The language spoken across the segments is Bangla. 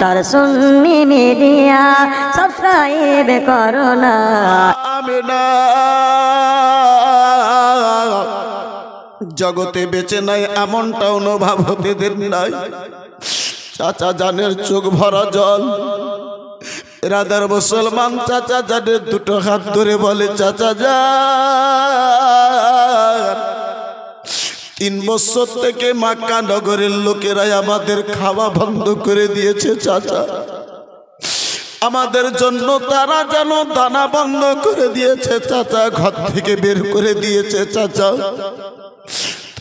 তোর সুন্নি মিডিয়া সাবস্ক্রাইব করো না। আমিনা জগতে বেঁচে নাই এমনটা অনুভব হতে দেন নাই। চাচা জানের চোখ ভরা জল। রাদার মুসলমান চাচা জানের দুটো হাত ধরে বলে, চাচা জান 3 বছর থেকে মক্কা নগরের লোকেরাই আমাদের খাওয়া বন্ধ করে দিয়েছে চাচা। আমাদের জন্য তারা যেন দানা বন্ধ করে দিয়েছে চাচা, ঘর থেকে বের করে দিয়েছে চাচা।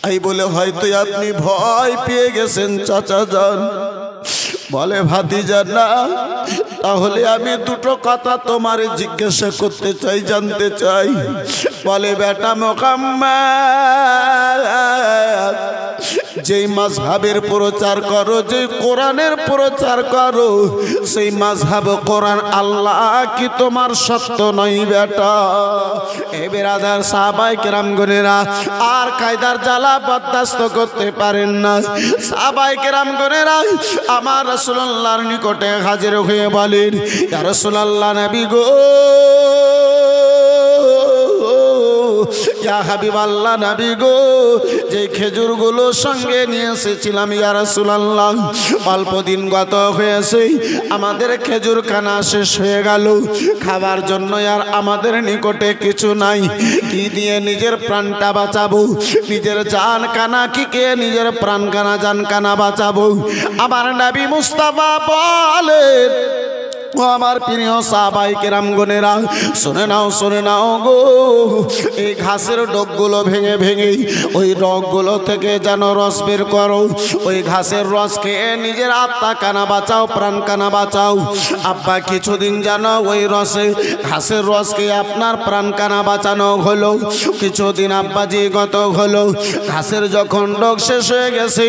তাই বলে হয়তো আপনি ভয় পেয়ে গেছেন চাচা যান। বলে ভাতিজা না, তাহলে আমি দুটো কথা তোমারে জিজ্ঞাসা করতে চাই, জানতে চাই। বলে বেটা মুহাম্মদ, যেই মাযহাবের প্রচার করো, যে কোরআনের প্রচার করো, সেই মাযহাব কোরআন আল্লাহ কি তোমার সত্য নয় বেটা? এ বেরাদার সাহাবায়ে কেরামগণেরা আর কায়দার জ্বালা বরদাস্ত করতে পারেন না। সাহাবায়ে কেরামগণেরা আমার রাসূলুল্লাহর নিকটে হাজির হয়ে বলেন, ইয়া রাসূলুল্লাহ, নবী গো, ইয়া হাবিবাল্লাহ, নবী গো, যে খেজুরগুলো সঙ্গে নিয়ে এসেছিলাম ইয়া রাসূলুল্লাহ, অল্প দিন গত হয়েছে, আমাদের খেজুর খানা শেষ হয়ে গেল। খাবার জন্য আর আমাদের নিকটে কিছু নাই। কি দিয়ে নিজের প্রাণটা বাঁচাবো? নিজের জান কানা কি কে নিজের প্রাণ কানা জান কানা বাঁচাবো? আমার নবী মুস্তাফা বলেন, ও আমার প্রিয় সাহাবায়ে কেরামগণেরা, শুনে নাও গো, এই ঘাসের ডগগুলো ভেঙে ভেঙে ওই ডগগুলো থেকে যেন রস বের করো। ওই ঘাসের রস খেয়ে নিজের আত্মা কানা বাঁচাও, প্রাণ কানা বাঁচাও। আব্বা কিছুদিন যেন ওই রসে ঘাসের রস খেয়ে আপনার প্রাণ কানা বাঁচানো হলো। কিছুদিন আব্বাজি গত হলো, ঘাসের যখন ডগ শেষ হয়ে গেছে,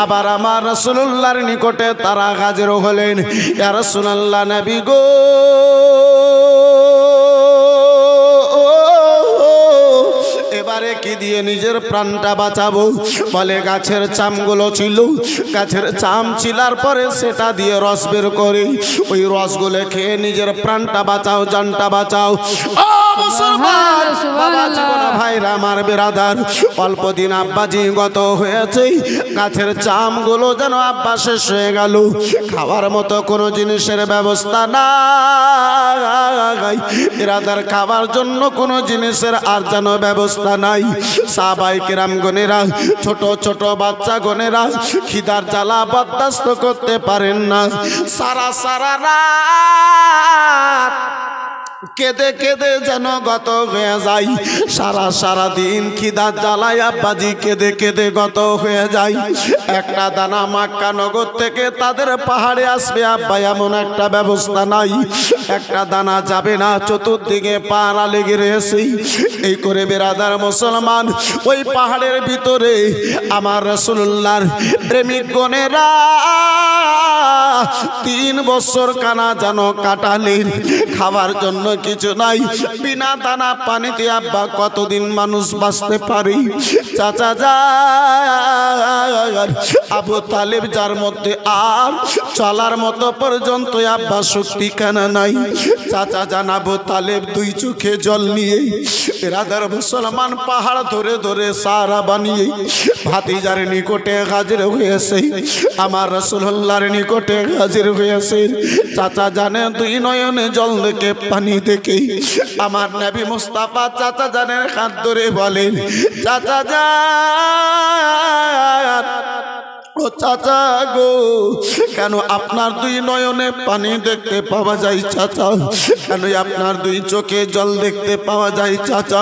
আবার আমার রাসূলুল্লাহর নিকটে তারা হাজির হলেন। ইয়া রাসূলুল্লাহ, নবী গো, এবারে কি দিয়ে নিজের প্রাণটা বাঁচাবো? বলে গাছের চামগুলো ছিল, গাছের চাম ছিলার পরে সেটা দিয়ে রস বের করে ওই রসগুলো খেয়ে নিজের প্রাণটা বাঁচাও, জানটা বাঁচাও। ভাইরা আমার বেরাদার, অল্প দিন আব্বাজি গত হয়েছে, গাছের চামগুলো যেন আব্বা শেষ হয়ে গেল। খাওয়ার মতো কোনো জিনিসের ব্যবস্থা নাই। বেরাদার, খাওয়ার জন্য কোনো জিনিসের আর যেন ব্যবস্থা নাই। সাহাবায়ে কেরামগণেরা, ছোট ছোট বাচ্চা গণেরা খিদার জ্বালা বরদাস্ত করতে পারেন না। সারা রাত কেঁদে কেঁদে যেন গত হয়ে যায়। সারা দিন খিদার জ্বালায় আব্বাজি কেঁদে কেঁদে গত হয়ে যায়। একটা দানা মক্কা নগর থেকে তাদের পাহাড়ে আসবে আব্বা, এমন একটা ব্যবস্থা নাই। একটা দানা যাবে না, চতুর্দিকে পাহারা লেগে রয়েছে। এই করে বেরাদার মুসলমান, ওই পাহাড়ের ভিতরে আমার রাসূলুল্লাহর প্রেমিক গণেরা 3 বছর কানা যেন কাটালেন। খাবার জন্য কিছু নাই। বিনা দানা পানিতে আব্বা কতদিন মানুষ বাঁচতে পারে? চাচা যান আবু তালেব, যার মধ্যে আর চলার মতো পর্যন্ত আব্বা শক্তি কেন নাই, চাচা যান আবু তালেব 2 চোখে জল নিয়ে বেরাদার মুসলমান পাহাড় ধরে ধরে সারা বানিয়ে ভাতিজার নিকটে হাজির হয়েছে। আমার রাসূলুল্লাহর নিকটে হাজির হয়েছে। চাচা জানে 2 নয়নে জল দেখে, পানি দেখে আমার নবী মুস্তাফা চাচা জানের হাত ধরে বলেন, চাচা জান, ও চাচা গো, কেন আপনার 2 নয়নে পানি দেখতে পাওয়া যায় চাচা? কেন আপনার 2 চোখে জল দেখতে পাওয়া যায় চাচা?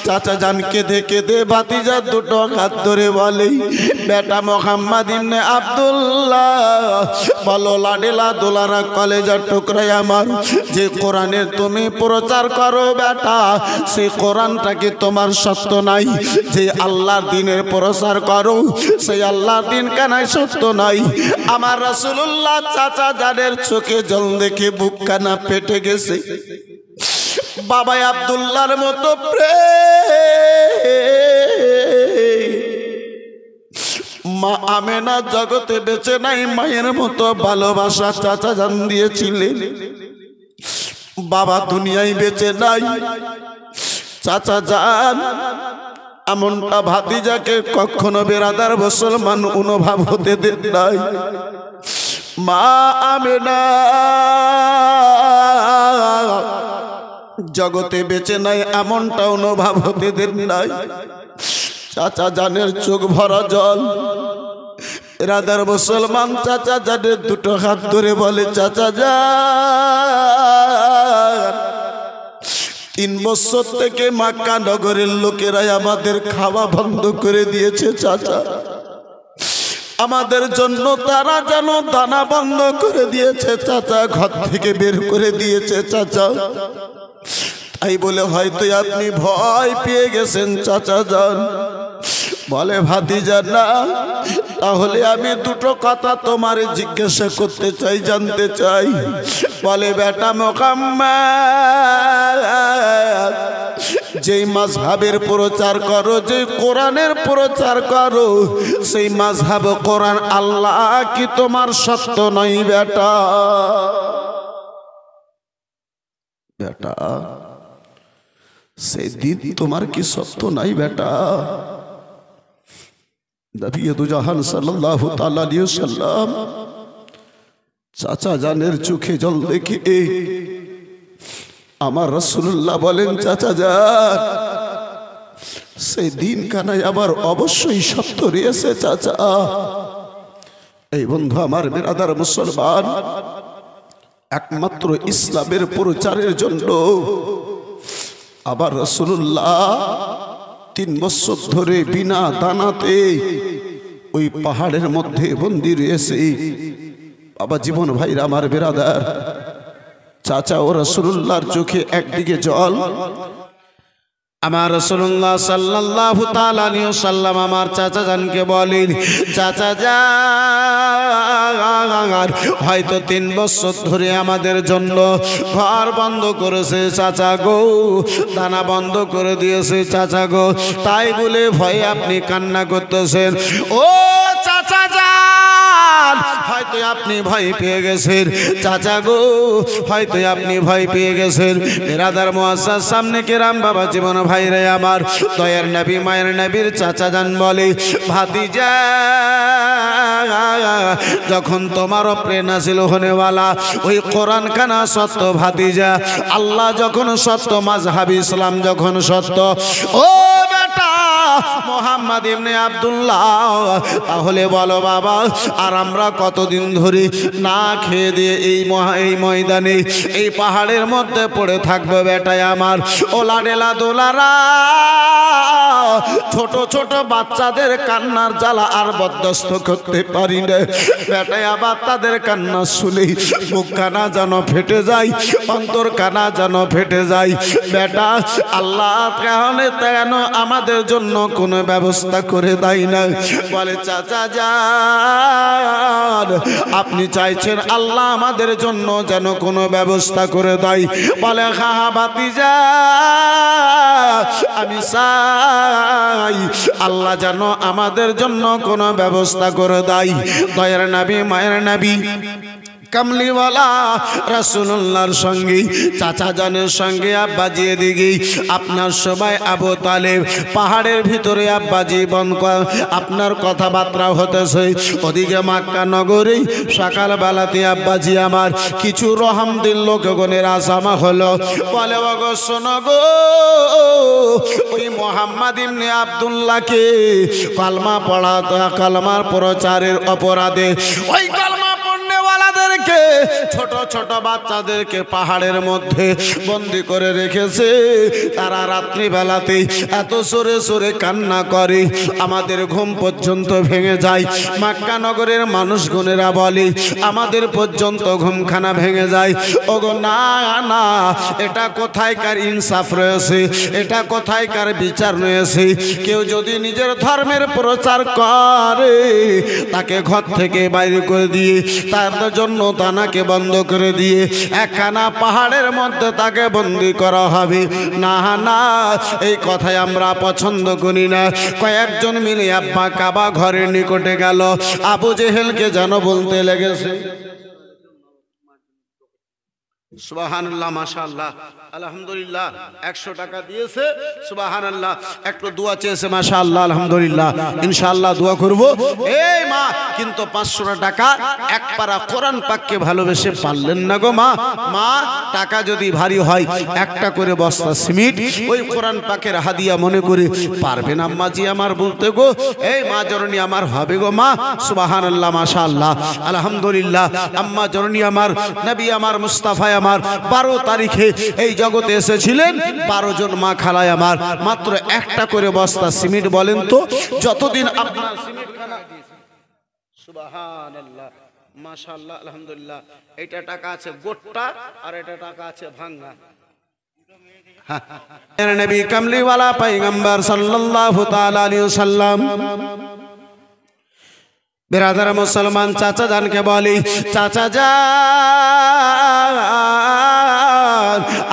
চাচা জান কেঁদে কেঁদে ভাতিজার 2 হাত ধরে বলে, বেটা মুহাম্মদ ইবনে আব্দুল্লাহ, বলো লাডেলা দোলারা কলেজার টুকরাই আমার, যে কোরআনের তুমি প্রচার করো বেটা, সেই কোরআনটা কি তোমার সত্য নাই? যে আল্লাহর দ্বীনের প্রচার করো, সেই আল্লাহর দ্বীন কেন সত্য নাই? আমার রাসূলুল্লাহ চাচা জানের চোখে জল দেখে বুক কানা ফেটে গেছে। বাবা আব্দুল্লাহর মতো প্রেম মা আমেনা জগতে বেঁচে নাই, মায়ের মতো ভালোবাসা চাচা জান দিয়েছিলেন। বাবা দুনিয়ায় বেঁচে নাই, চাচা জান এমনটা ভাতিজাকে কখনো বেরাদার মুসলমান অনুভব হতে দেন নাই। মা আমেনা জগতে বেঁচে নাই, এমনটা অনুভব হতে দেন নাই। চাচা জানের চোখ ভরা জল। রাদার মুসলমান চাচা জানের দুটো হাত ধরে বলে, চাচা জান 3 বছর থেকে মক্কা নগরের লোকেরাই আমাদের খাওয়া বন্ধ করে দিয়েছে চাচা। আমাদের জন্য তারা যেন দানা বন্ধ করে দিয়েছে চাচা, ঘর থেকে বের করে দিয়েছে চাচা। তাই বলে হয়তো আপনি ভয় পেয়ে গেছেন চাচা যান। বলে ভাতিজা না, তাহলে আমি দুটো কথা তোমার জিজ্ঞাসা করতে চাই, জানতে চাই। বলে বেটা মুহাম্মদ, যেই মাযহাবের প্রচার করো, যে কোরআনের প্রচার করো, সেই মাযহাব কোরআন আল্লাহ কি তোমার সত্য নয় বেটা? বেটা সেই দিন তোমার কি সত্য নাই বেটা? নবী দু জাহান সাল্লাল্লাহু তাআলা আলাইহি ওয়াসাল্লাম চাচা জানের চোখে জল দেখে আমার রাসূলুল্লাহ বলেন, চাচা জান সেই দিন কানাই আবার অবশ্যই সত্য রয়েছে চাচা। এই বন্ধু আমার বিরাদার মুসলমান, একমাত্র ইসলামের প্রচারের জন্য আবার রাসূলুল্লাহ 3 বছর ধরে বিনা দানাতে ওই পাহাড়ের মধ্যে বন্দী রয়েছে। বাবা জীবন ভাইরা আমার বিরাদার, চাচা ও রাসূলুল্লাহর চোখে একদিকে জল। আমার রাসূলুল্লাহ সাল্লাল্লাহু তাআলা আলাইহি ওয়াসাল্লাম আমার চাচা জানকে বলেন, চাচা জান হয়তো 3 বছর ধরে আমাদের জন্য ঘর বন্ধ করেছে চাচা গো, দানা বন্ধ করে দিয়েছে চাচা গো, তাই বলে ভয়ে আপনি কান্না করতেছেন। ও চাচা জান হয়তো আপনি ভয় পেয়ে গেছেন চাচা গো, হয়তো আপনি ভয় পেয়ে গেছেন। বিরাদার মুআজ্জাজ সামনে কেরাম বাবা জীবন ভাইরে আমার, দয়ার নবী মায়ের নবীর চাচা জান বলে, ভাতিজা যখন তোমার উপরে নাযিল হনেওয়ালা ওই কোরআন কানা সত্য ভাতিজা, আল্লাহ যখন সত্য, মাযহাব ইসলাম যখন সত্য, ও বেটা মুহাম্মদ ইবনে আব্দুল্লাহ, তাহলে বলো বাবা আর আমরা কতদিন ধরে না খেয়ে দিয়ে এই ময়দানে এই পাহাড়ের মধ্যে পড়ে থাকবো বেটাই আমার? ওলা ডেলা দোলারা ছোট ছোট বাচ্চাদের কান্নার জ্বালা আর বরদাস্ত করতে পারি না বেটাই। আবার তাদের কান্না শুনে মুখ কানা যেন ফেটে যায়, অন্তর কানা যেন ফেটে যায় বেটা। আল্লাহ কেন আমাদের জন্য কোনো ব্যবস্থা করে দেয় না? বলে চাচা জান আপনি চাইছেন আল্লাহ আমাদের জন্য যেন কোনো ব্যবস্থা করে দেয়? বলে হা ভাতিজা আমি চাই আল্লাহ যেন আমাদের জন্য কোনো ব্যবস্থা করে দেয়। দয়ার নবী মায়ের নবী কামলিওয়ালা রাসূলুল্লাহর সঙ্গে চাচা জানের সঙ্গে আব্বাজি এদিকে আপনার সবাই আবু তালেব পাহাড়ের ভিতরে আব্বাজি আপনার কথাবার্তা হতেছে। ওদিকে মক্কা নগরে সকালবেলাতে আব্বাজি আমার কিছু রহমদিল লোকগণের আসামা হলো। বলে ওগো শোনো গো, ওই মুহাম্মদ ইবনে আব্দুল্লাহকে কালমা পড়া, কালমার প্রচারের অপরাধে ওই ছোট ছোট বাচ্চাদেরকে পাহাড়ের মধ্যে বন্দি করে রেখেছে। তারা রাত্রিবেলাতে এত সরে সরে কান্না করে আমাদের ঘুম পর্যন্ত ভেঙে যায়। মক্কা নগরের মানুষগণেরা বলে আমাদের পর্যন্ত ঘুমখানা ভেঙে যায়। ওগো না না, এটা কোথায়কার ইনসাফ রয়েছে, এটা কোথায়কার বিচার রয়েছে? কেউ যদি নিজের ধর্মের প্রচার করে তাকে ঘর থেকে বাইরে করে দিয়ে তার জন্য দানাকে বন্ধ করে ভিতরে দিয়ে একখানা পাহাড়ের মধ্যে তাকে বন্দি করা হবে। না না, এই কথাই আমরা পছন্দ করি না। কয়েকজন মিলে আব্বা কাবা ঘরের নিকটে গেল, আবু জেহেলকে যেন বলতে লেগেছে সুবহানাল্লাহ, মাশাআল্লাহ, আলহামদুলিল্লাহ। 100 টাকা দিয়েছে, সুবহানাল্লাহ। একটু দোয়া চেয়েছে, মাশাআল্লাহ, আলহামদুলিল্লাহ। ইনশাআল্লাহ দোয়া করব। এই মা কিন্তু 500 টাকা এক পারা কোরআন পাককে ভালোবেসে পারলেন না গো মা। মা, টাকা যদি ভারী হয় একটা করে বস্তা সিমেন্ট ওই কোরআন পাকের হাদিয়া মনে করে পারবেন আম্মাজি আমার বলতে গো। এই মা জননী আমার হবে গো মা, সুবহানাল্লাহ, মাশাআল্লাহ, আলহামদুলিল্লাহ। আম্মা জননী আমার, নবী আমার, মুস্তাফা আমার 12 তারিখে এই জগতে এসেছিলেন। 12 জন মা খালায় আমার মাত্র একটা করে বস্তা সিমেন্ট। বলেন তো যতদিন আপনার সিমেন্ট খানা দিয়েছে, সুবহানাল্লাহ, মাশাআল্লাহ, আলহামদুলিল্লাহ। এটা টাকা আছে গোট্টা আর এটা টাকা আছে ভাঙা। নবী কামলিওয়ালা পয়গম্বর সাল্লাল্লাহু তাআলা আলাইহি ওয়াসাল্লাম বিরাদার মুসলমান চাচা জানকে বলি, চাচা জান,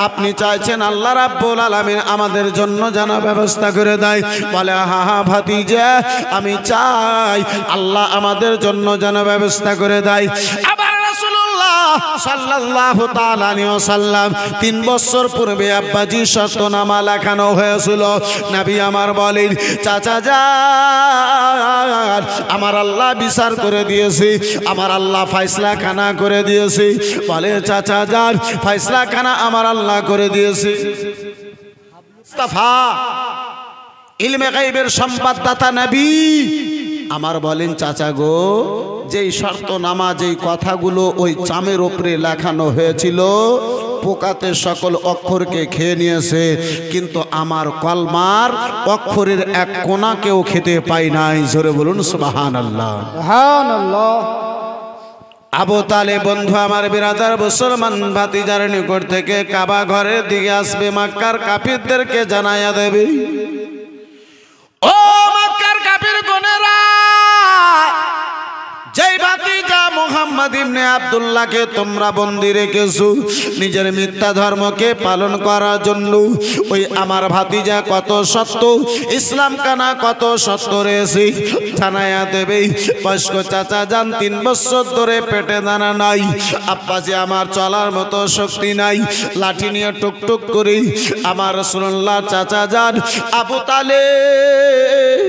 আপনি চাইছেন আল্লাহ রাব্বুল আলামিন আমাদের জন্য যেন ব্যবস্থা করে দেয়। বলে হা হা ভাতিজা, আমি চাই আল্লাহ আমাদের জন্য যেন ব্যবস্থা করে দেয়। আবার রাসূলুল্লাহ সাল্লাল্লাহু তাআলা আলাইহি ওয়াসাল্লাম 3 বছর পূর্বে আব্বাজি শর্তনামা লেখানো হয়েছিল। নবী আমার বলেন, চাচা যান, আমার আল্লাহ বিচার করে দিয়েছে, আমার আল্লাহ ফয়সালা খানা করে দিয়েছে। বলে চাচা যান, ফয়সালা খানা আমার আল্লাহ করে দিয়েছে। মুস্তাফা ইলমে গায়বের সম্পাদদাতা নবী আমার বলেন, চাচা গো, যেই শর্তনামা যেই কথাগুলো ওই চামের উপরে লেখানো হয়েছিল পোকাতে সকল অক্ষরকে খেয়ে নিয়েছে, কিন্তু আমার কলমার অক্ষরের এক কোণাকেও খেতে পাই নাই। জোরে বলুন সুবহানাল্লাহ, সুবহানাল্লাহ। আবু তালেব বন্ধু আমার, বিরাদার মুসলমান ভাতিজার নিকট থেকে কাবা ঘরের দিকে আসবে, মক্কার কাফিরদেরকে জানাইয়া দেবে, ও মক্কার কাফির গনেরা, যেই ভাতিজা মুহাম্মদ ইবনে আব্দুল্লাহকে তোমরা বন্দী রেখেছো নিজের মিথ্যা ধর্মকে পালন করার জন্য, ওই আমার ভাতিজা কত সত্য, ইসলাম কানা কত সত্য রয়েছে জানাইয়া দেবে। বয়স্ক চাচা যান 3 বছর ধরে পেটে দানা নাই, আব্বাজি আমার চলার মতো শক্তি নাই, লাঠি নিয়ে টুকটুক করে আমার রাসূলুল্লাহ চাচা যান আবু তালেব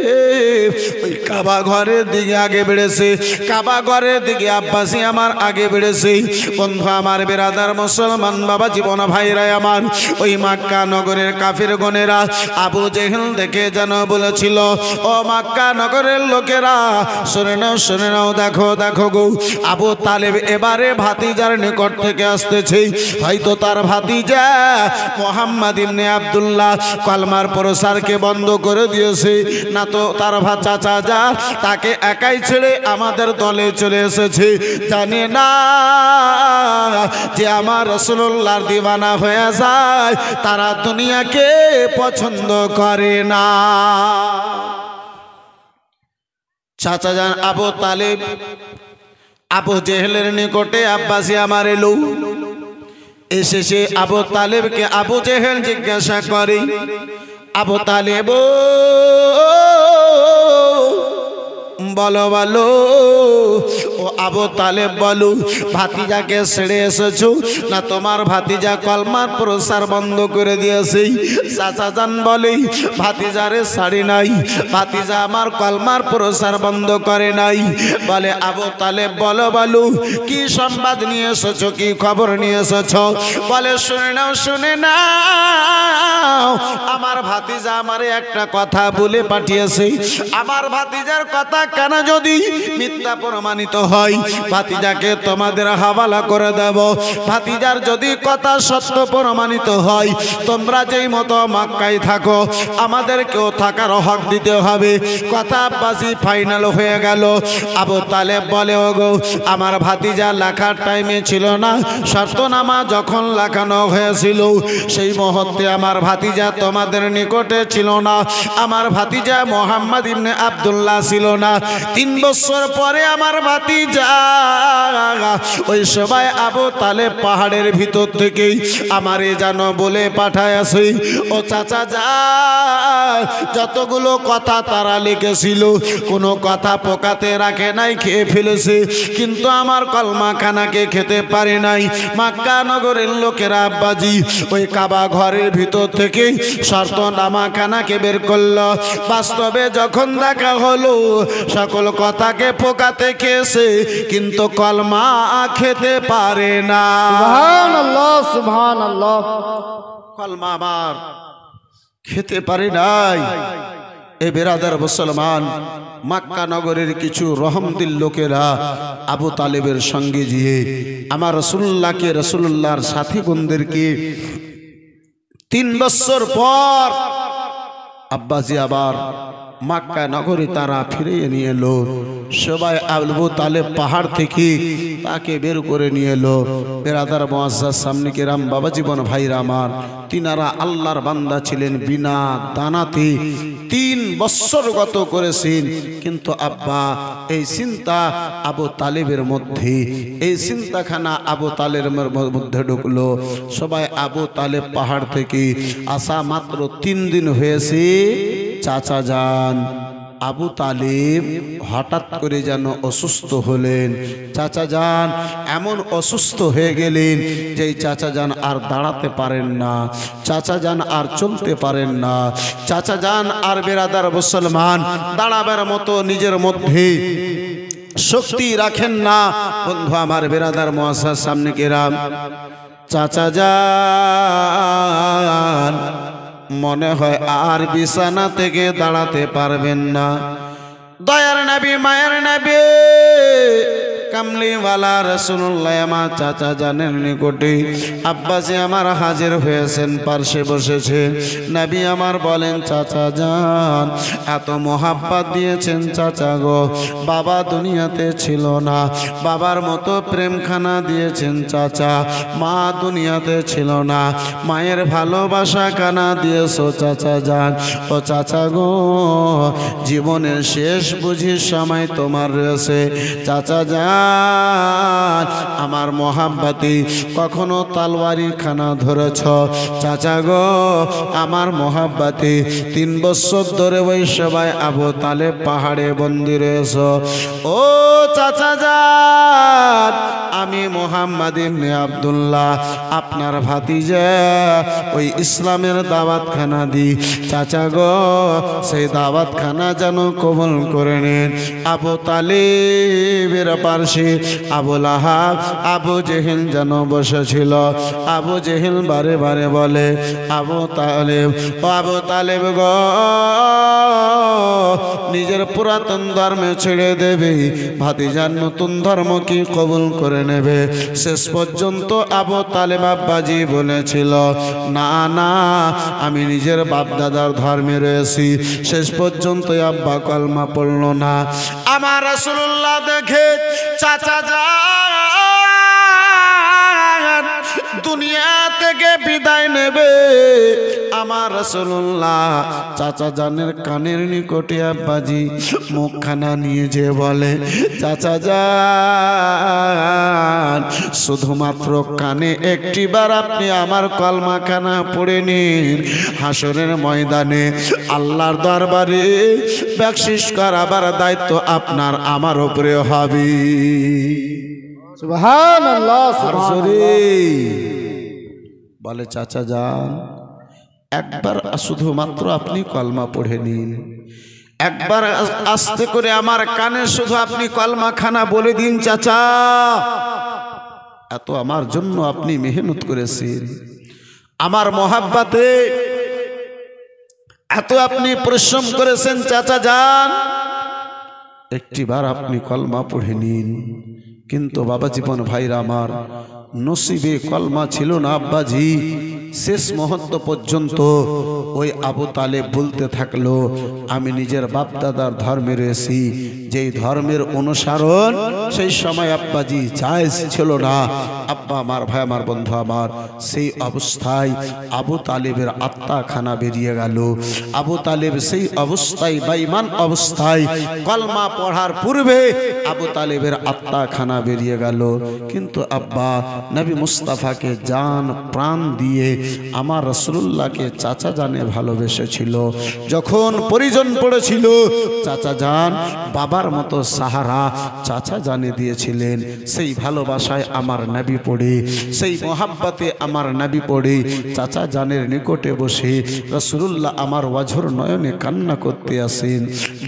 ওই কাবা ঘরের দিকে আগে বেড়েছে, কাবা ঘরের দিকে আব্বাসি আমার আগে বেড়েছে। বন্ধু আমার, বিরাদার মুসলমান বাবা জীবন ভাইরা আমার, ওই মক্কা নগরের কাফির গনেরা আবু জেহেল দেখে যেন বলেছিল, ও মক্কা নগরের লোকেরা শুনে নাও, শুনে নাও, দেখো দেখো গো, আবু তালেব এবারে ভাতিজার নিকট থেকে আসতেছে। হয়তো তার ভাতিজা মুহাম্মদ ইবনে আব্দুল্লাহ কলমার প্রসারকে বন্ধ করে দিয়েছে, না তো তার চাচা যা তাকে একাই ছেড়ে আমাদের দলে চলে এসেছে। জানে না যে আমার রাসূলুল্লাহর দিওয়ানা হয়ে যায়, তারা দুনিয়াকে পছন্দ করে না। চাচা যান আবু তালেব আবু জেহেলের নিকটে আব্বাসি আমার এলো। এসে আবু তালেবকে আবু জেহেল জিজ্ঞাসা করে, আবু তালেব বলো বলো, ও আবু তালেব বলো, ভাতিজাকে ছেড়ে এসেছো না তোমার ভাতিজা কলমার প্রসার বন্ধ করে দিয়েছে? চাচা জান বলে, ভাতিজারে ছাড়ি নাই, ভাতিজা আমার কলমার প্রসার বন্ধ করে নাই। বলে আবু তালেব বলো বলো, কি সংবাদ নিয়ে এসেছো, কি খবর নিয়ে এসেছো? বলে শুনে নাও, শুনে নাও, আমার ভাতিজা আমারে একটা কথা বলে পাঠিয়েছে। আমার ভাতিজার কথা কেন যদি মিথ্যা প্রমাণিত হয়, ভাতিজাকে তোমাদের হাওয়ালা করে দেব। ভাতিজার যদি কথা সত্য প্রমাণিত হয়, তোমরা যেই মতো মক্কায় থাকো আমাদেরকেও থাকার হক দিতে হবে। কথা আব্বাসি ফাইনাল হয়ে গেল। আবু তালেব বলে, ওগো আমার ভাতিজা লেখার টাইমে ছিল না, শর্তনামা যখন লেখানো হয়েছিল সেই মুহূর্তে আমার ভাতিজা তোমাদের নিকটে ছিল না, আমার ভাতিজা মুহাম্মদ ইবনে আব্দুল্লাহ ছিল না। 3 বছর পরে আমার ভাতিজা ওই সবাই আবু তালেব পাহাড়ের ভিতর থেকেই আমারে জানো বলে পাঠায় আছে, ও চাচা যান, যতগুলো কথা তারা লিখেছিল কোনো কথা পোকাতে রাখে নাই, খেয়ে ফেলেছে, কিন্তু আমার কলমা খানাকে খেতে পারে নাই। মক্কা নগরের লোকেরা আব্বাজি ওই কাবা ঘরের ভিতর থেকে শর্ত নামা খানাকে বের করলো। বাস্তবে যখন দেখা হলো সকল কথাকে পোকাতে খেয়েছে, কিন্তু কলমা খেতে পারে না। সুবহানাল্লাহ সুবহানাল্লাহ। কলমা আমার খেতে পারে নাই। এ বেরাদার মুসলমান, মক্কা নগরের কিছু রহমদিল লোকেরা আবু তালেবের সঙ্গে গিয়ে আমার রাসূলুল্লাহকে, রাসূলুল্লাহর সাথী বন্ধুদেরকে 3 বছর পর আব্বাজি আবার মক্কা নগরে তারা ফিরিয়ে নিয়ে এলো। সবাই আবু তালেব পাহাড় থেকে তাকে বের করে নিয়ে এলো। বেরাদার মুআজ্জাজ সামনে কেরাম, বাবা জীবন ভাইরা আমার, তিনারা আল্লাহর বান্দা ছিলেন, বিনা দানাতে 3 বছর গত করেছেন, কিন্তু আব্বা এই চিন্তা আবু তালেবের মধ্যে, এই চিন্তাখানা আবু তালেবের মধ্যে ঢুকলো। সবাই আবু তালেব পাহাড় থেকে আসা মাত্র 3 দিন হয়েছে, চাচা যান আবু তালেব হঠাৎ করে যেন অসুস্থ হলেন। চাচা যান এমন অসুস্থ হয়ে গেলেন যে চাচা যান আর দাঁড়াতে পারেন না, চাচা যান আর চলতে পারেন না, চাচা যান আর বেরাদার মুসলমান দাঁড়াবার মতো নিজের মধ্যে শক্তি রাখেন না। বন্ধু আমার, বেরাদার মুআজ্জাজ সামনে কেরাম, চাচা যান মনে হয় আর বিছানা থেকে দাঁড়াতে পারবেন না। দয়ার নবী, মায়ের নবী, কামলিওয়ালা রাসূলুল্লাহ আমার চাচা জানের নিকটে আব্বাসি আমার হাজির হয়েছেন, পার্শ্বে বসেছে। নবী আমার বলেন, চাচা যান এত মোহাব্বত দিয়েছেন চাচা গো, বাবা দুনিয়াতে ছিল না, বাবার মতো প্রেমখানা দিয়েছেন চাচা, মা দুনিয়াতে ছিল না, মায়ের ভালোবাসা কানা দিয়েছো চাচা যান। ও চাচা গো, জীবনের শেষ বুঝি সময় তোমার রয়েছে, চাচা যান আমার মোহাব্বতে কখনো তালওয়ারি খানা ধরেছ, চাচা গো আমার মোহাব্বতে 3 বছর ধরে ওই সবাই আবু তালেব পাহাড়ে বন্দী রয়েছ। ও চাচা যান, আমি মুহাম্মদ ইবনে আব্দুল্লাহ আপনার ভাতিজা, ওই ইসলামের দাওয়াতখানা দি, চাচা গো সেই দাওয়াতখানা যেন কবুল করে নেন। আবু তালেবের পার্শ্বে আবু লাহাব, আবু জেহেল যেন বসেছিল। আবু জেহেল বারে বারে বলে, আবু তালেব, ও আবু তালেব গো, নিজের পুরাতন ধর্মে ছেড়ে দেবে, ভাতিজার নতুন ধর্ম কি কবুল করে নেবে? শেষ পর্যন্ত আবু তালেব আব্বাজি বলেছিল, না না, আমি নিজের বাপদাদার ধর্মে রয়েছি। শেষ পর্যন্ত আব্বা কলমা পড়ল না। আমার রাসূলুল্লাহ দেখে চাচা যান দুনিয়া থেকে বিদায় নেবে, আমার রাসূলুল্লাহ চাচা জানের কানের নিকটে আব্বাজি মুখখানা নিয়ে যে বলে, চাচা যান শুধুমাত্র কানে একটিবার আপনি আমার কলমাখানা পড়ে নিন, হাসরের ময়দানে আল্লাহর দরবারে বকশিশ করাবার দায়িত্ব আপনার আমার উপরে হবে। সুবহানাল্লাহ সুবহানাল্লাহ। বলে, চাচা যান একবার শুধুমাত্র আপনি কলমা পড়ে নিন, একবার আস্তে করে আমার কানে শুধু আপনি কলমা খানা বলে দিন। চাচা, এত আমার জন্য আপনি মেহনত করেছেন, আমার মোহাব্বতে এত আপনি পরিশ্রম করেছেন, চাচা যান একটিবার আপনি কলমা পড়ে নিন। কিন্তু বাবা জীবন ভাইরা আমার, নসিবে কলমা ছিল না আব্বাজি, শেষ মুহূর্ত পর্যন্ত ওই আবু তালেব বলতে থাকলো, আমি নিজের বাপদাদার ধর্মে রয়েছি, যেই ধর্মের অনুসরণ সেই সময় আব্বাজি জায়েজ ছিল না। আব্বা আমার, ভাই আমার, বন্ধু আমার, সেই অবস্থায় আবু তালেবের আত্মা খানা বেরিয়ে গেল। আবু তালেব সেই অবস্থায়, বেঈমান অবস্থায়, কলমা পড়ার পূর্বে আবু তালেবের আত্মা খানা বেরিয়ে গেল। কিন্তু আব্বা নবী মুস্তাফাকে জান প্রাণ দিয়ে আমার রাসূলুল্লাহকে চাচা জানে ভালোবেসেছিল। যখন পরিজন পড়েছিল, চাচা জান বাবার মতো সাহারা চাচা জানে দিয়েছিলেন। সেই ভালোবাসায় আমার নবী পড়ে, সেই মোহাব্বতে আমার নবী পড়ে চাচা জানের নিকটে বসে রাসূলুল্লাহ আমার ওয়াজর নয়নে কান্না করতে আসেন।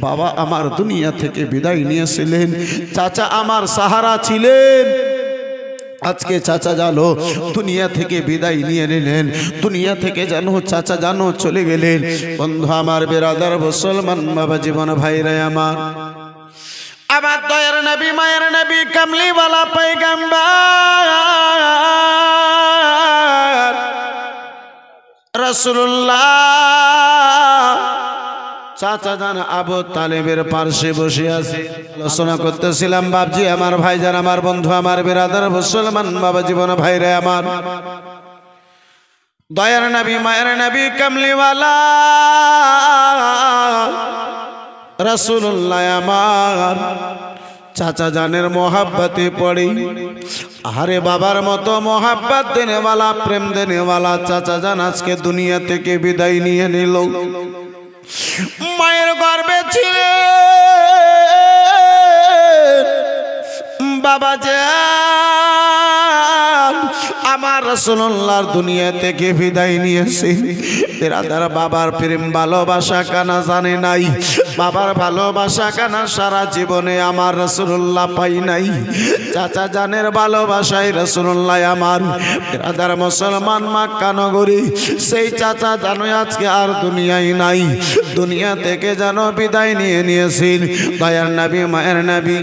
বাবা আমার দুনিয়া থেকে বিদায় নিয়েছিলেন, চাচা আমার সাহারা ছিলেন। আজকে চাচা জানো দুনিয়া থেকে বিদায় নিয়ে নিলেন, দুনিয়া থেকে জানো চাচা জানো চলে গেলেন। বন্ধু আমার, বেরাদার, মুসলমান বাবা জীবন ভাইরা আমার, আমার দয়ার নবী, মায়ের নবী, কামলিওয়ালা পয়গম্বর রাসূলুল্লাহ চাচা জান আবু তালেবের পাশে বসে আছে। আলোচনা করতেছিলাম বাপজি আমার, ভাইজান আমার, বন্ধু আমার, বেরাদার, মুসলমান বাবা জীবন ভাইরা আমার, দয়ার নবী, মায়ের নবী, কামলিওয়ালা রাসূলুল্লাহ আমার চাচা জানের মোহাব্বতে পড়ি। আরে বাবার মতো মোহাব্বত দেনেওয়ালা, প্রেম দেনেওয়ালা চাচা জান আজকে দুনিয়া থেকে বিদায় নিয়ে নিল। মায়ের গর্ভে ছিলেন বাবা জান, আমার রাসূলুল্লাহর দুনিয়া থেকে বিদায় নিয়েছে। বেরাদার, বাবার প্রেম ভালোবাসা কানা জানে নাই, বাবার ভালোবাসা কানা সারা জীবনে আমার রাসূলুল্লাহ পাই নাই। চাচা জানের ভালোবাসায় রাসূলুল্লাহ আমার, বেরাদার মুসলমান, মক্কা নগরী সেই চাচা জানো আজকে আর দুনিয়ায় নাই, দুনিয়া থেকে জানো বিদায় নিয়ে নিয়েছেন। দয়ার নবী, মায়ের নবী,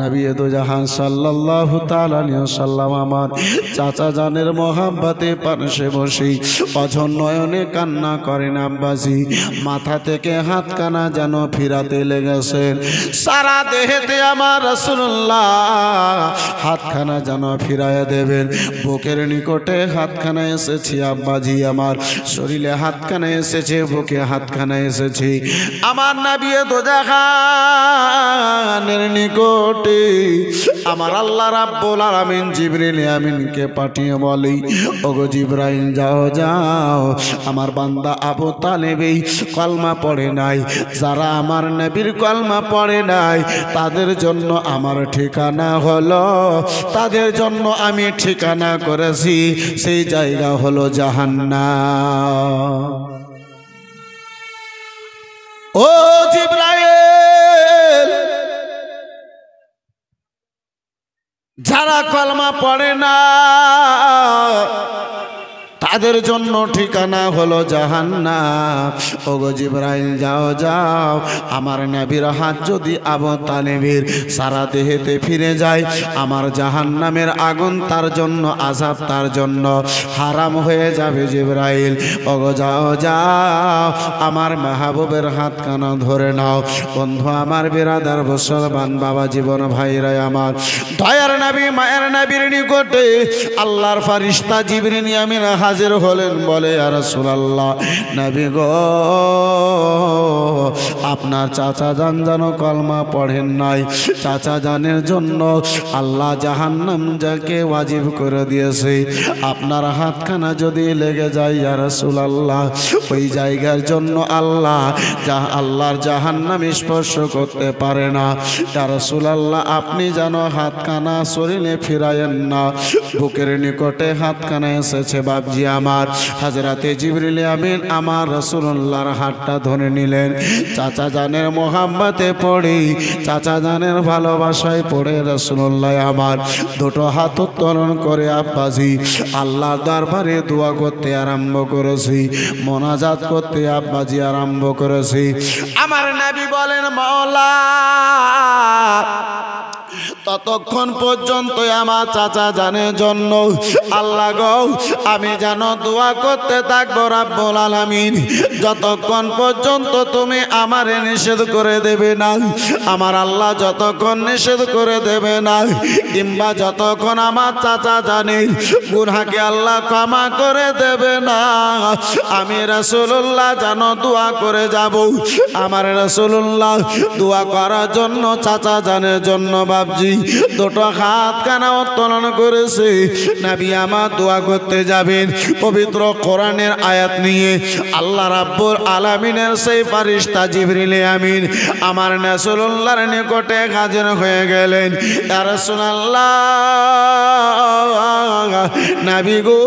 নবী দো জাহান সাল্লাল্লাহু তাআলা আলাইহি ওয়াসাল্লাম আমার চাচা জানের মোহাব্বতে পাশে বসে অঝর নয়নে কান্না করেন আব্বাজি। মাথা থেকে হাত কানা যেন ফিরাতে লেগেছেন, সারা দেহেতে আমার রাসূলুল্লাহ হাতখানা যেন ফিরাইয়া দেবেন। বুকের নিকটে হাতখানা এসেছি আব্বাজি আমার, শরীরে হাতখানা এসেছে, বুকে হাতখানা এসেছে। আমার নবী দো জাহানের নিকটে আমার আল্লাহ রাব্বুল আলামিন জিবরিল আমিনকে পাঠিয়ে বলে, ওগো জিবরাইল যাও যাও, আমার বান্দা আবু তালেব এই কলমা পড়ে নাই, যারা আমার নবীর কলমা পড়ে নাই তাদের জন্য আমার ঠিকানা হলো, তাদের জন্য আমি ঠিকানা করেছি, সেই জায়গা হলো জাহান্নাম। ও জিবরাইল, যারা কলমা পড়ে না তাদের জন্য ঠিকানা হলো জাহান্নাম। ওগো জিবরাইল যাও যাও, আমার নবীর হাত যদি আবু তালেবের সারা দেহেতে ফিরে যায়, আমার জাহান্নামের আগুন তার জন্য, আযাব তার জন্য হারাম হয়ে যাবে। জিবরাইল ওগো যাও যাও, আমার মাহবুবের হাত কানা ধরে নাও। বন্ধু আমার, বেরাদার, মুসলমান বাবা জীবন ভাইরা আমার, দয়ার নবী, মায়ের নবীর নিকটে আল্লাহর ফেরেশতা জিবরিল আমিন হাজির হলেন। বলে, ইয়া রাসূলুল্লাহ, নবী গো, আপনার চাচা জান যেন কলমা পড়েন নাই, চাচা জানের জন্য আল্লাহ জাহান্নাম যাকে ওয়াজিব করে দিয়েছে, আপনার হাতখানা যদি লেগে যায় ইয়া রাসূলুল্লাহ, ওই জায়গার জন্য আল্লাহর জাহান্নাম স্পর্শ করতে পারে না। ইয়া রাসূলুল্লাহ, আপনি যেন হাতখানা শরীরে ফিরায়েন না। বুকের নিকটে হাতখানা এসেছে বাপজি আমার। হযরতে জিবরিল আমিন আমার রাসূলুল্লাহর হাতটা ধরে নিলেন। চাচা জানের মোহাব্বতে পড়ে, চাচা জানের ভালোবাসায় পড়ে রাসূলুল্লাহ আমার দুটো হাত উত্তোলন করে আব্বাজি আল্লাহর দরবারে দোয়া করতে আরম্ভ করেছি, মোনাজাত করতে আব্বাজি আরম্ভ করেছি। আমার নবী বলেন, মাওলা ততক্ষণ পর্যন্ত আমার চাচা জানের জন্য আল্লাহ গো আমি যেন দোয়া করতে থাকবো রাব্বুল আলামিন। যতক্ষণ পর্যন্ত তুমি আমারে নিষেধ করে দেবে না, আমার আল্লাহ যতক্ষণ নিষেধ করে দেবে না, কিংবা যতক্ষণ আমার চাচা জানে গুনাহকে আল্লাহ ক্ষমা করে দেবে না, আমি রাসূলুল্লাহ যেন দোয়া করে যাব। আমার রাসূলুল্লাহ দোয়া করার জন্য চাচা জানের জন্য বাপজি দুটো হাত কানা উত্তোলন করেছে। নবী আমার দোয়া করতে যাবেন, পবিত্র কোরআনের আয়াত নিয়ে আল্লাহ রাব্বুল আলামিনের সেই ফেরেশতা জিবরিল আমিন আমার রাসূলুল্লাহর নিকটে হাজির হয়ে গেলেন। ইয়া রাসূলুল্লাহ নবী গো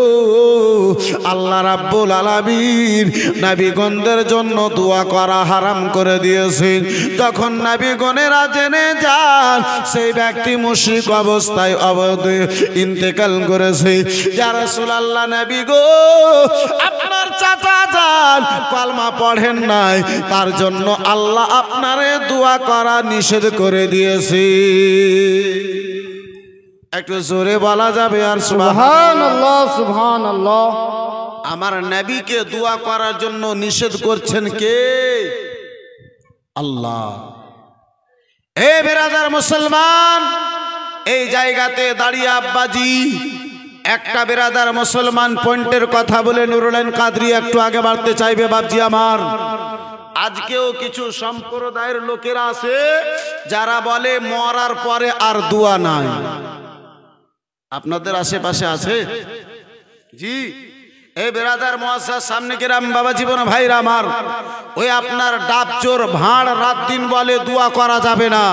আল্লাহ রাব্বুল আলামিন নবীগণদের জন্য দোয়া করা হারাম করে দিয়েছেন। তখন নবীগণেরা জেনে যান সেই ব্যক্তি মুশরিক অবস্থায় ইন্তেকাল করেছে। ইয়া রাসূলুল্লাহ নবী গো আপনার চাচা যান কলমা পড়েন নাই, তার জন্য আল্লাহ আপনারে দোয়া করা নিষেধ করে দিয়েছে। একটু জোরে বলা যাবে আর সুবহানাল্লাহ সুবহানাল্লাহ। আমার নবীকে দোয়া করার জন্য নিষেধ করছেন কে? আল্লাহ। এ বেরাদার মুসলমান, এই জায়গাতে দাঁড়িয়ে আব্বাজি একটা বেরাদার মুসলমান পয়েন্টের কথা বলে নুরুল আইন কাদরি একটু আগে বাড়তে চাইবে বাপজি আমার। আজকেও কিছু সম্প্রদায়ের লোকেরা আছে যারা বলে মরার পরে আর দোয়া নাই। আপনাদের আশেপাশে আছে জি? এই বেরাদার মুআজ্জাজ সামনে কিরাম বাবা জীবন ভাইরা আমার, ওই আপনার ডাব চোর ভাঁড় রাত দিন বলে দোয়া করা যাবে না।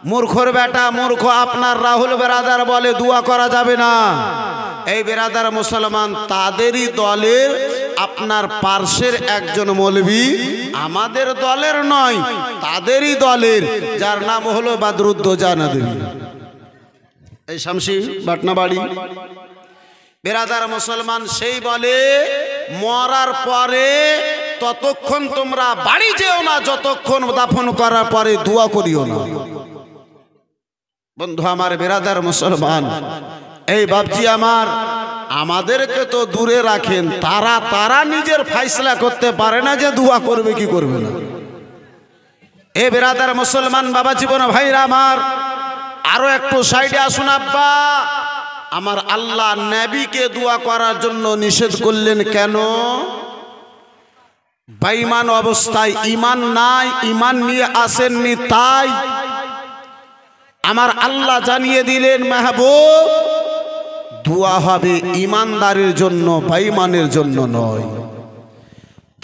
মূর্খর বেটা মূর্খ আপনার রাহুল বেরাদার বলে দোয়া করা যাবে না। এই বেরাদার মুসলমান তাদেরই দলের আপনার পার্শ্বের একজন মৌলভী, আমাদের দলের নয় তাদেরই দলের, যার নাম হলো বাদরুদ্দোজা নদী, এই শামসি বাটনাবাড়ি বেরাদার মুসলমান। সেই বলে মরার পরে ততক্ষণ তোমরা বাড়ি যেও না যতক্ষণ দাফন করার পরে দোয়া করিও না। বন্ধু আমার বেরাদার মুসলমান, এই বাপজি আমার, আমাদেরকে তো দূরে রাখেন, তারা নিজের ফাইসলা করতে পারে না যে দোয়া করবে কি করবে না। এ বেরাদার মুসলমান বাবা জীবন ভাইরা আমার, আরো একটু সাইডে আসুন আব্বা। আমার আল্লাহ নবীকে দোয়া করার জন্য নিষেধ করলেন কেন? বেঈমান অবস্থায়, ঈমান নাই, ঈমান নিয়ে আসেননি, তাই আমার আল্লাহ জানিয়ে দিলেন মাহবুব দোয়া হবে ঈমানদারের জন্য, বেঈমানের জন্য নয়।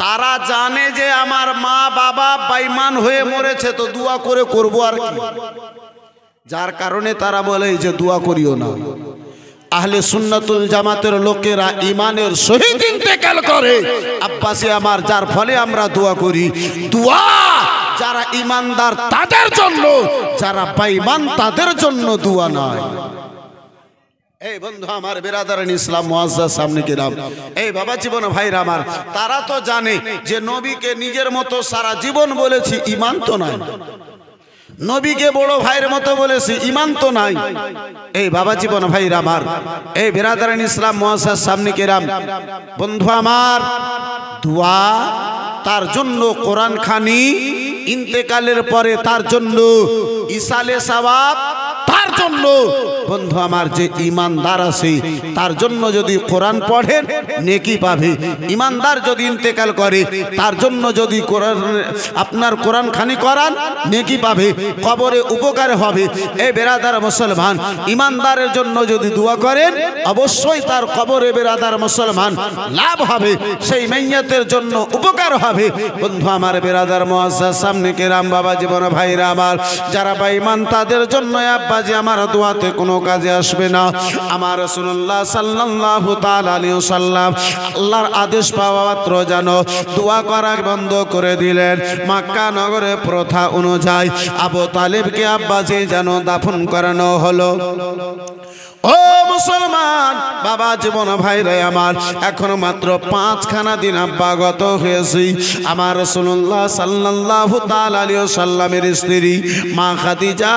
তারা জানে যে আমার মা বাবা বেঈমান হয়ে মরেছে, তো দোয়া করে করব আর কি, যার কারণে তারা বলে যে দোয়া করিও না। আহলে সুন্নাতুল জামাতের লোকেরা ঈমানের সহিত ইন্তেকাল করে আব্বাসি আমার, যার ফলে আমরা দোয়া করি। দোয়া যারা ঈমানদার তাদের জন্য, যারা বেঈমান তাদের জন্য দোয়া নয়। এই বন্ধু আমার বেরাদারান ইসলাম মুআজ্জাজ সামনে কিরাম, এই বাবা জীবন ভাইরা আমার, তারা তো জানে যে নবীকে নিজের মতো সারা জীবন বলেছি, ঈমান তো নাই। নবীকে বড় ভাইয়ের মতো বলেছি, ঈমান তো নাই। এই বাবা জীবন ভাইরা আমার, এই বেরাদারান ইসলাম মুআজ্জাজ সামনে কিরাম, বন্ধু আমার, দোয়া তার জন্য কোরআন খানি, ইন্তেকালের পরে তার জন্য ইসালে সওয়াব, তার জন্য বন্ধু আমার যে ঈমানদার আছে তার জন্য যদি কোরআন পড়েন নেকি পাবে। ঈমানদার যদি ইন্তেকাল করে তার জন্য যদি কোরআন আপনার কোরআন খানি করান নেকি পাবে, কবরে উপকার হবে। এই বেরাদার মুসলমান, ঈমানদারের জন্য যদি দোয়া করেন অবশ্যই তার কবরে বেরাদার মুসলমান লাভ হবে, সেই মাইয়াতের জন্য উপকার হবে। বন্ধু আমার বেরাদার মুআজ্জাজ সামনে কিরাম বাবা জীবন ভাইরা আমার, যারা বেঈমান তাদের জন্য আব্বাজি আমার দোয়াতে কোনো কাজে আসবে না। আমার রাসূলুল্লাহ সাল্লাল্লাহু তাআলা আলাইহি ওয়াসাল্লাম আল্লাহর আদেশ পাওয়া মাত্র যেন দোয়া করা বন্ধ করে দিলেন। মক্কা নগরে প্রথা অনুযায়ী আবু তালেবকে আব্বাজি যেন দাফন করানো হলো। ও মুসলমান বাবা জীবন ভাইরে আমার এখন মাত্র 5খানা দিন আব্বা গত হয়েছি আমার রাসূলুল্লাহ সাল্লাল্লাহু তাআলা আলাইহি ওয়াসাল্লামের স্ত্রী মা খাদিজা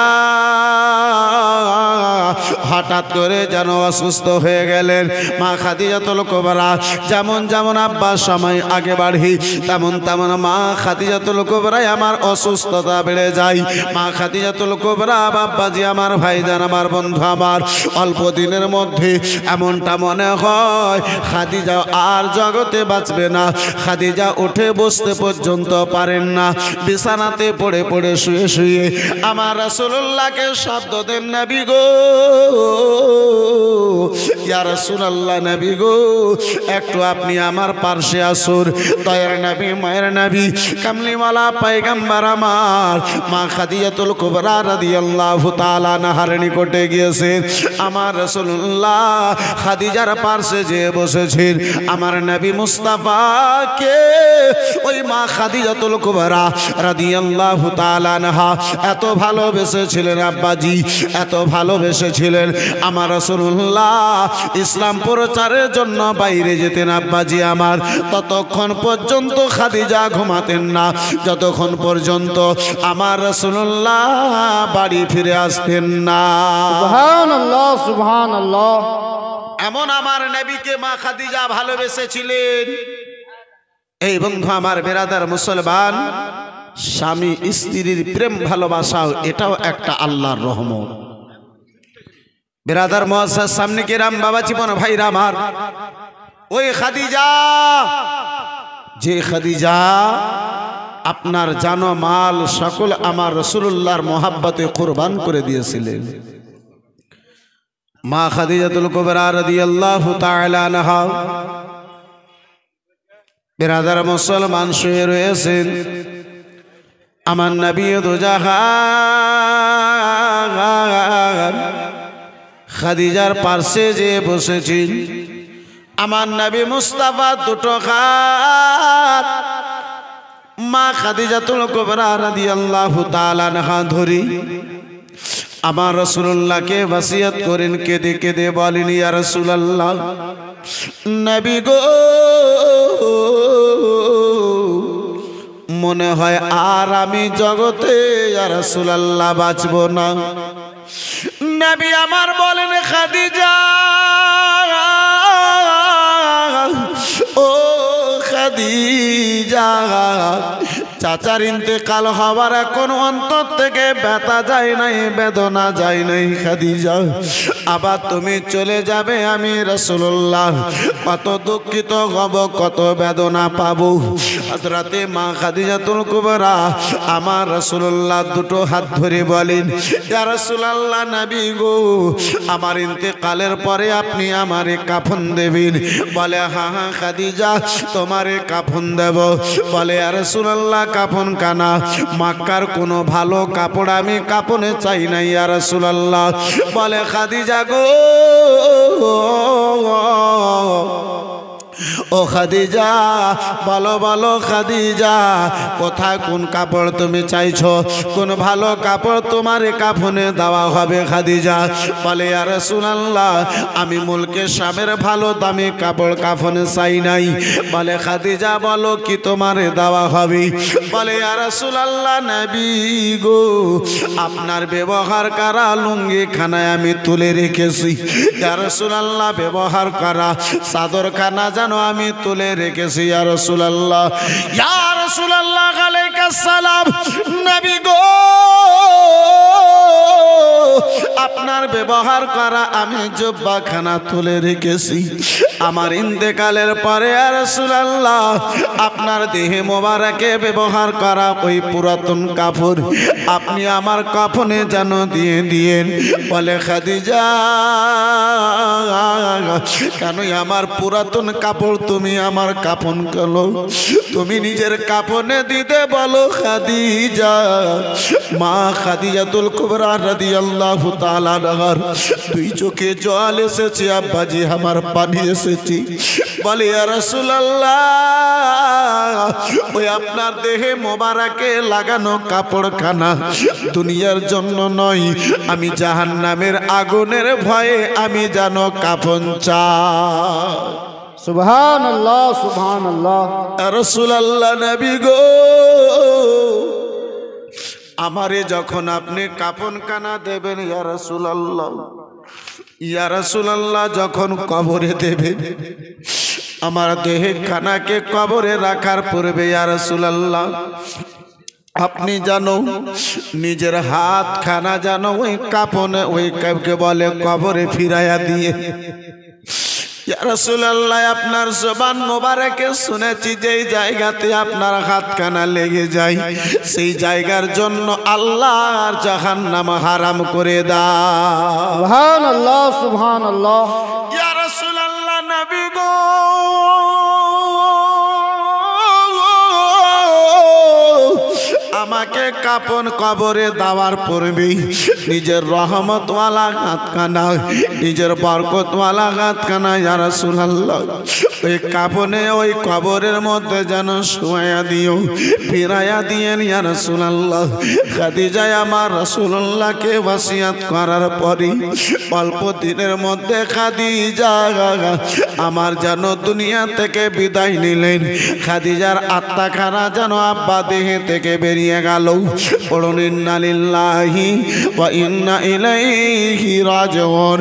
হঠাৎ করে যেন অসুস্থ হয়ে গেলেন মা খাদিজাতুল কুবরা যেমন যেমন আব্বা সময় আগে বাড়ি তেমন তেমন মা খাদিজাতুল কুবরা আমার অসুস্থতা বেড়ে যায় মা খাদিজাতুল কুবরা বাবাজি আমার ভাইজান আমার বন্ধু আমার অল্প দিনের মধ্যে এমনটা মনে হয় খাদিজা আর জগতে বাঁচবে না খাদিজা উঠে বসতে পর্যন্ত পারেন না বিছানাতে পড়ে পড়ে শুয়ে শুয়ে আমার রাসূলুল্লাহকে শব্দ দেন নবী গো ইয়া রাসূলুল্লাহ নবী গো একটু আপনি আমার পাশে আসুন দয়ার নবী মায়ের নবী কামলিওয়ালা পয়গম্বর আমার মা খাদিজাতুল কুবরা রাদিয়াল্লাহু তাআলা আনহার নিকটে গিয়েছেন আমার রাসূলুল্লাহ খাদিজার পাশে যে বসেছেন আমার নবী মুস্তাফাকে ওই মা খাদিজাতুল কুবরা রাদিয়াল্লাহু তাআলা আনহা এত ভালোবেসেছিলেন আব্বাজি এত ভালোবেসেছিলেন আমার রাসূলুল্লাহ ইসলাম প্রচারের জন্য বাইরে যেতেন আব্বাজি আমার ততক্ষণ পর্যন্ত খাদিজা ঘুমাতেন না যতক্ষণ পর্যন্ত আমার রাসূলুল্লাহ বাড়ি ফিরে আসতেন না সুবহানাল্লাহ সুবহানাল্লাহ। এমন আমার নবীকে মা খাদিজা ভালোবেসেছিলেন। এই বন্ধু আমার বেরাদার মুসলমান স্বামী স্ত্রীর প্রেম ভালোবাসাও এটাও একটা আল্লাহর রহমত। বেরাদার মুআজ্জাজ সামনে কেরাম বাবা জীবন ভাইরা আমার ওই খাদিজা যে খাদিজা আপনার জানো মাল সকল আমার রাসূলুল্লাহর মহব্বতে কুরবান করে দিয়েছিলেন মা খাদিজাতুল কুবরা রাদিয়াল্লাহু তাআলা আনহা বেরাদার মুসলমান শুয়ে রয়েছেন আমার নবী দুজাহান খাদিজার পাশে যে বসেছেন আমার নবী মুস্তাফা দুটো হাত মা খাদিজাতুল কুবরা রাদিয়াল্লাহু তাআলা আনহা ধরি আমার রাসূলুল্লাহকে ওসিয়ত করেন কেঁদে কেঁদে বলেন ইয়া রাসূলুল্লাহ নবী গো মনে হয় আর আমি জগতে ইয়া রাসূলুল্লাহ বাঁচব না নবী আমার বলেন খাদিজা ও খাদিজা চাচার ইন্তেকাল হওয়ার এখন অন্তর থেকে ব্যথা যায় নাই বেদনা যায় নাই খাদিজা আবার তুমি চলে যাবে আমি রাসূলুল্লাহ কত দুঃখিত হব কত বেদনা পাবো হযরতে মা খাদিজাতুল কুবরা আমার রাসূলুল্লাহ দুটো হাত ধরে বলেন ইয়া রাসূলুল্লাহ নবী গো আমার ইন্তেকালের পরে আপনি আমারে কাফন দেবেন বলে হ্যাঁ হ্যাঁ খাদিজা তোমারে কাফন দেব বলে ইয়া রাসূলুল্লাহ কাফন কানা মক্কার কোনো ভালো কাপড় আমি কাফনে চাই না ইয়া রাসূলুল্লাহ বলে খাদিজা গো ও খাদিজা বলো বলো খাদিজা কোথায় কোন কাপড় তুমি চাইছো কোন ভালো কাপড় তোমার কাফনে দেওয়া হবে খাদিজা বলে ইয়া রাসূলুল্লাহ আমি মুলকে শামের ভালো দামি কাপড় কাফনে চাই নাই বলে খাদিজা বলো কি তোমার দেওয়া হবে বলে ইয়া রাসূলুল্লাহ নবী গো আপনার ব্যবহার করা লুঙ্গি খানায় আমি তুলে রেখেছি ইয়া রাসূলুল্লাহ ব্যবহার করা চাদর খানা জানো আমি তুলে রেখেছি ইয়া রাসূলুল্লাহ ইয়া রাসূলুল্লাহ আলাইহিস সালাম নবী গো আপনার ব্যবহার করা আমি জুব্বাখানা তুলে রেখেছি আমার ইন্তেকালের পরে ইয়া রাসূলুল্লাহ আপনার দেহে মোবারকে ব্যবহার করা ওই পুরাতন কাপড় আপনি আমার কাফনে যেন দিয়ে দিয়েন বলে খাদিজা কেন আমার পুরাতন কাপড় তুমি আমার কাফন করো তুমি নিজের কাফনে দিতে বলো খাদিজা মা খাদিজাতুল কুবরা রাদিয়াল্লাহু তাআলা আনহার দুই চোখে জল এসেছে আব্বাজি আমার পানি এসেছে বলে ইয়া রাসূলুল্লাহ ওই আপনার দেহে মোবারকে লাগানো কাপড়খানা দুনিয়ার জন্য নয় আমি জাহান্নামের আগুনের ভয়ে আমি যেন কাফন চায়। সুবহানাল্লাহ সুবহানাল্লাহ। রাসূলুল্লাহ নবী গো, আমারে যখন আপনি কাফন কানা দেবেন ইয়া রাসূলুল্লাহ, ইয়া রাসূলুল্লাহ যখন কবরে দেবেন, আমার দেহে খানাকে কবরে রাখার পূর্বে ইয়া রাসূলুল্লাহ আপনি জানো নিজের হাত খানা জানো ওই কাফনে ওই কাউকে বলে কবরে ফিরাইয়া দিয়ে। ইয়া রাসূলুল্লাহ আপনার জবান মোবারকে শুনেছি যেই জায়গাতে আপনার হাতখানা লেগে যায় সেই জায়গার জন্য আল্লাহর জাহান্নাম হারাম করে দাও। সুবহানাল্লাহ সুবহানাল্লাহ। ইয়া রাসূলুল্লাহ নবী গো, আমাকে কাফন কবরে দেওয়ার পূর্বে নিজের রহমতওয়ালা হাতখানা নিজের বরকতওয়ালা হাতখানা ইয়া রাসূলুল্লাহ ওই কাফনে ওই কবরের মধ্যে যেন শুয়াইয়া দিও, ফিরাইয়া দিয়েন ইয়া রাসূলুল্লাহ। খাদিজা আমার রাসূলুল্লাহকে ওয়াসিয়াত করার পরে অল্প দিনের মধ্যে খাদিজা আমার যেন দুনিয়া থেকে বিদায় নিলেন। খাদিজার আত্মাখানা যেন আব্বা দেহে থেকে বেরিয়ে গেল। পড়ুন ইন্না লিল্লাহি ওয়া ইন্না ইলাইহি রাজিউন।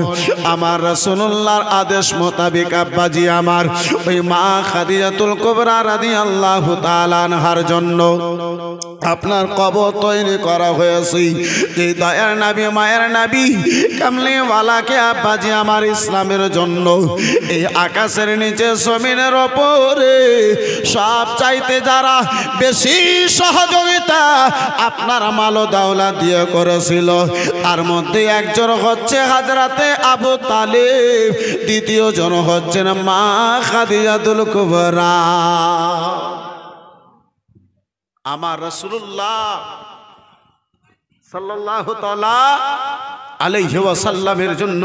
আমার রাসূলুল্লাহর আদেশ মোতাবেক আব্বাজি আমার ওই মা খাদিজাতুল কুবরা রাদিয়াল্লাহু তাআলা আনহার জন্য আপনার কবর তৈরি করা হয়েছে। এই দয়ার নবী মায়ের নবী কামলিওয়ালাকে আব্বাজি আমার ইসলামের জন্য এই আকাশের নিচে জমিনের ওপরে সব চাইতে যারা বেশি সহযোগিতা আপনার মাল দাওলাত দিয়ে করেছিল তার মধ্যে একজন হচ্ছে হযরতে আবু তালিব, দ্বিতীয় জন হচ্ছেন মা খাদিজাতুল কুবরা। আমার রাসূলুল্লাহ সাল্লাল্লাহু তাআলা আলাইহি ওয়াসাল্লামের জন্য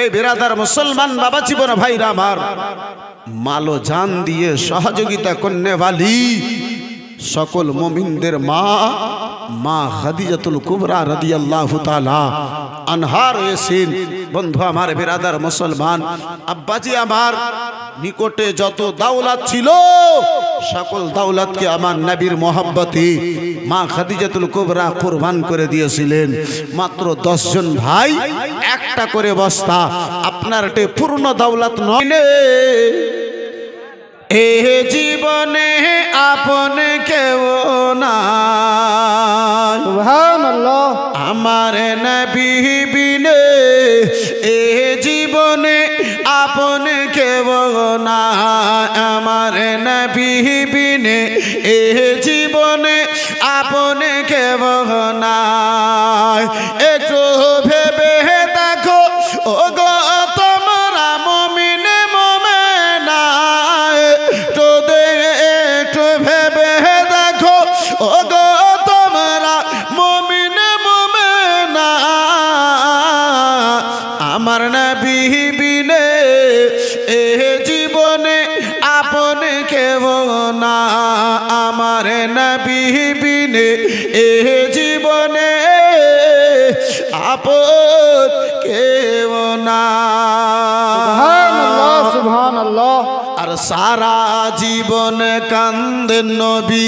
এই বিরাদার মুসলমান বাবা জীবন ভাইরা আমার মালো জান দিয়ে সহযোগিতা করনেওয়ালি সকল মুমিনদের মা মা খাদিজাতুল কুবরা রাদিয়াল্লাহু তাআলা আনহার রয়েছেন। বন্ধু আমার বিরাদার মুসলমান আব্বাজি আমার নিকটে যত দাওলাত ছিল সকল দাওলাতকে আমার নবীর মহব্বতে মা খাদিজাতুল কুবরা কুরবান করে দিয়েছিলেন। মাত্র 10 জন ভাই একটা করে বস্তা, আপনার এটা পূর্ণ দাওলাত নয়। এ জীবনে আপন কেউ নাই, সুবহানাল্লাহ। আমার নবী বিনে এ জীবনে আপন কেউ নাই, আমার নবী বিনে এ জীবনে আপন কেউ নাই। একটু ভেবে দেখো ও গো তোমরা মুমিন মুমিনা, একটু ভেবে দেখো ও গো তোমরা মুমিন মুমিনা, আমার নবী বিনে এ জীবনে আপন কেউ না, আমার নবী বিনে এ জীবনে আপন কেউ না। সুবহানাল্লাহ সুবহানাল্লাহ। আর সারা জীবন কান্দেন নবী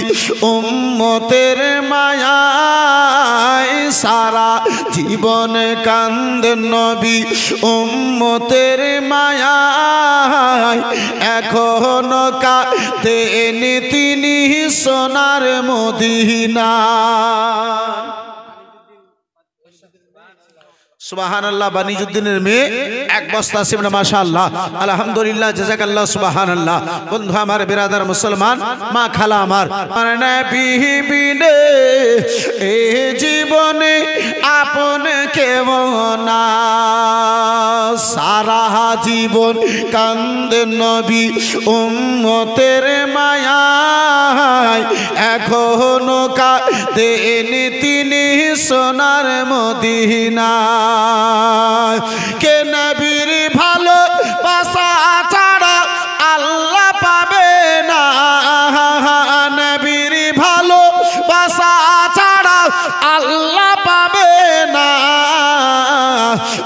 উম্মতের মায়ায়, সারা জীবন কান্দেন নবী উম্মতের মায়ায়, এখনো কাঁদেন তিনি সোনার মদিনা। সুবহানাল্লাহ। বানিজুদ্দিনের মেয়ে এক বস্তা সিমরা মাশাআল্লাহ আলহামদুলিল্লাহ জাযাকাল্লাহ সুবহানাল্লাহ। বন্ধু আমার বিরাদার মুসলমান মা খালা আমার নবী বিনে এই জীবনে আপন কেউ না, সারা জীবন কান্দেন নবী উম্মতের মায়ায়, এখনো কাঁদেন তিনি সোনার মদিনা। কে নবীর ভালোবাসা ছাড়া আল্লাহ পাবে না, নবীর ভালোবাসা ছাড়া আল্লাহ পাবে না,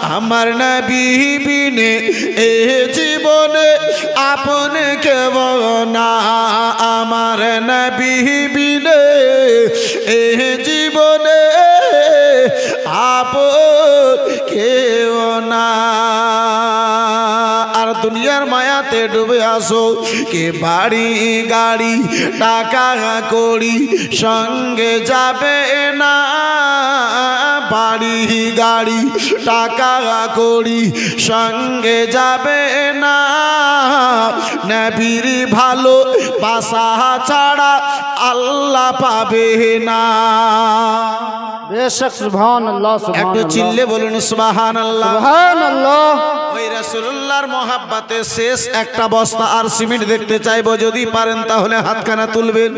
আমার নবী বিনে এ জীবনে আপনে কেব না আমার নবী বিনে এ জীবনে আপন কেউ না আর দুনিয়ার মায়াতে ডুবে আসো কে বাড়ি গাড়ি টাকা কড়ি সঙ্গে যাবে না বাড়ি গাড়ি টাকা কড়ি সঙ্গে যাবে না নবীর ভালো বাসা ছাড়া আল্লাহ পাবে না बेशक सुभान अल्लाह सुभान একটু अल्लाह চিল্লে বলুন সুবহানাল্লাহ सुभान अल्लाह ওই রাসূলুল্লাহর মহব্বতে শেষ একটা বস্তা আর সিমেন্ট দেখতে চাইবো যদি পারেন তাহলে হাতখানা তুলবেন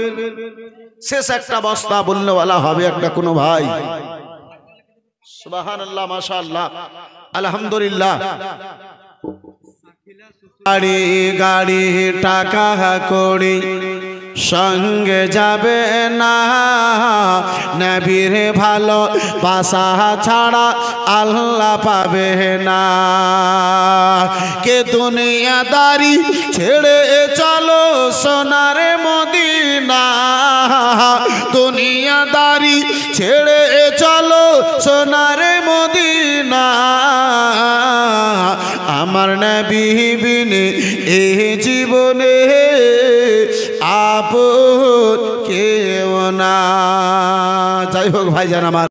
শেষ একটা বস্তা বলনেওয়ালা হবে একটা কোনো ভাই সুবহানাল্লাহ মাশাআল্লাহ আলহামদুলিল্লাহ গাড়ি গাড়ি টাকা কড়ি সঙ্গে যাবে না নবীর ভালো বাসা ছাড়া আল্লাহ পাবে না কে দুনিয়াদারি ছেড়ে চলো সোনার মদিনা দুনিয়াদারি ছেড়ে চলো সোনার মদিনা আমার নবী বিনে এই জীবনে আপন কেউ না যাই হোক ভাইজান আমার